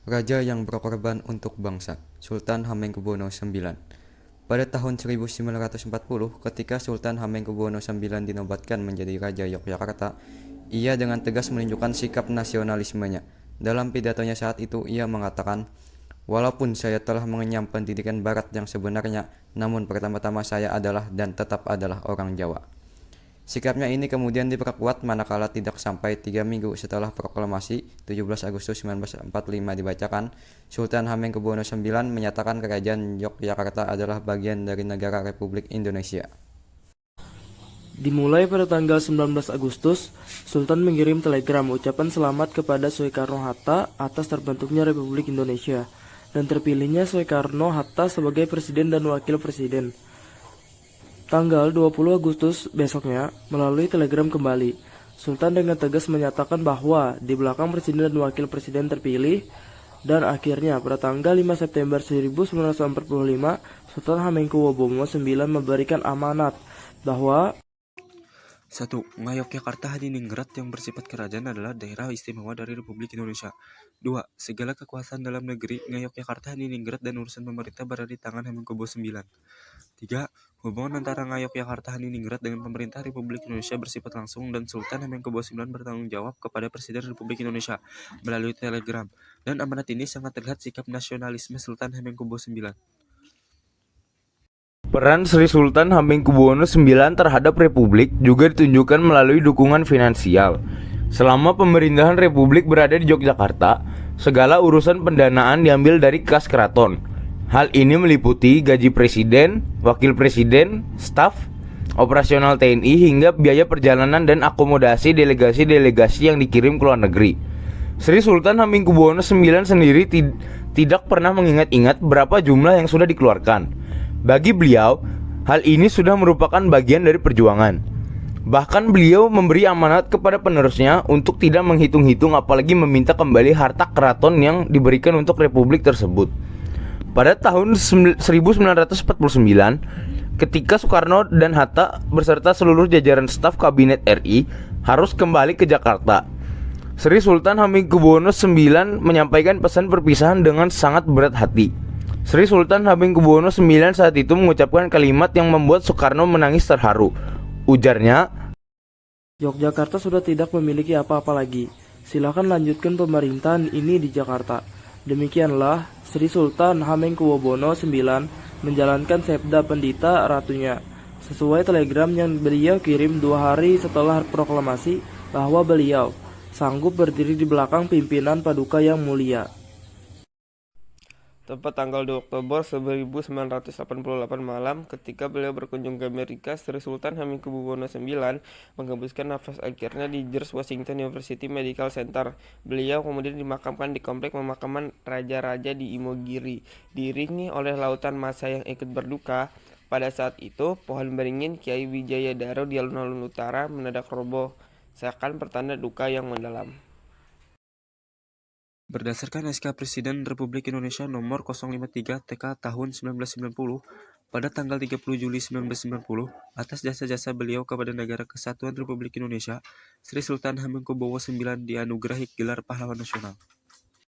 raja yang berkorban untuk bangsa, Sultan Hamengkubuwono IX. Pada tahun 1940, ketika Sultan Hamengkubuwono IX dinobatkan menjadi Raja Yogyakarta, ia dengan tegas menunjukkan sikap nasionalismenya. Dalam pidatonya saat itu, ia mengatakan, "Walaupun saya telah mengenyam pendidikan barat yang sebenarnya, namun pertama-tama saya adalah dan tetap adalah orang Jawa." Sikapnya ini kemudian diperkuat manakala tidak sampai 3 minggu setelah proklamasi 17 Agustus 1945 dibacakan, Sultan Hamengkubuwono IX menyatakan Kerajaan Yogyakarta adalah bagian dari negara Republik Indonesia. Dimulai pada tanggal 19 Agustus, Sultan mengirim telegram ucapan selamat kepada Soekarno-Hatta atas terbentuknya Republik Indonesia dan terpilihnya Soekarno-Hatta sebagai presiden dan wakil presiden. Tanggal 20 Agustus besoknya, melalui telegram kembali, Sultan dengan tegas menyatakan bahwa di belakang presiden dan wakil presiden terpilih, dan akhirnya pada tanggal 5 September 1945, Sultan Hamengkubuwono IX memberikan amanat bahwa 1. Ngayogyakarta Hadiningrat yang bersifat kerajaan adalah daerah istimewa dari Republik Indonesia. 2. Segala kekuasaan dalam negeri Ngayogyakarta Hadiningrat dan urusan pemerintah berada di tangan Hamengkubuwono IX. 3. Hubungan antara Ngayogyakarta Hadiningrat dengan pemerintah Republik Indonesia bersifat langsung dan Sultan Hamengkubuwono IX bertanggung jawab kepada Presiden Republik Indonesia melalui telegram. Dan amanat ini sangat terlihat sikap nasionalisme Sultan Hamengkubuwono IX. Peran Sri Sultan Hamengkubuwono IX terhadap Republik juga ditunjukkan melalui dukungan finansial. Selama pemerintahan Republik berada di Yogyakarta, segala urusan pendanaan diambil dari kas keraton. Hal ini meliputi gaji presiden, wakil presiden, staf, operasional TNI hingga biaya perjalanan dan akomodasi delegasi-delegasi yang dikirim ke luar negeri. Sri Sultan Hamengkubuwono IX sendiri tidak pernah mengingat-ingat berapa jumlah yang sudah dikeluarkan. Bagi beliau, hal ini sudah merupakan bagian dari perjuangan. Bahkan beliau memberi amanat kepada penerusnya untuk tidak menghitung-hitung apalagi meminta kembali harta keraton yang diberikan untuk republik tersebut. Pada tahun 1949, ketika Soekarno dan Hatta beserta seluruh jajaran staf kabinet RI harus kembali ke Jakarta, Sri Sultan Hamengkubuwono IX menyampaikan pesan perpisahan dengan sangat berat hati. Sri Sultan Hamengkubuwono IX saat itu mengucapkan kalimat yang membuat Soekarno menangis terharu. Ujarnya, Yogyakarta sudah tidak memiliki apa-apa lagi. Silakan lanjutkan pemerintahan ini di Jakarta. Demikianlah Sri Sultan Hamengkubuwono IX menjalankan Sabda Pendita Ratunya sesuai telegram yang beliau kirim 2 hari setelah proklamasi bahwa beliau sanggup berdiri di belakang pimpinan Paduka yang mulia. Tepat tanggal 2 Oktober 1988 malam, ketika beliau berkunjung ke Amerika, Sri Sultan Hamengkubuwono IX menghembuskan nafas akhirnya di George Washington University Medical Center. Beliau kemudian dimakamkan di komplek pemakaman raja-raja di Imogiri, diiringi oleh lautan massa yang ikut berduka. Pada saat itu, pohon beringin Kiai Wijayadaro di alun-alun utara mendadak roboh, seakan pertanda duka yang mendalam. Berdasarkan SK Presiden Republik Indonesia Nomor 053 TK tahun 1990, pada tanggal 30 Juli 1990, atas jasa-jasa beliau kepada Negara Kesatuan Republik Indonesia, Sri Sultan Hamengkubuwono IX dianugerahi gelar Pahlawan Nasional.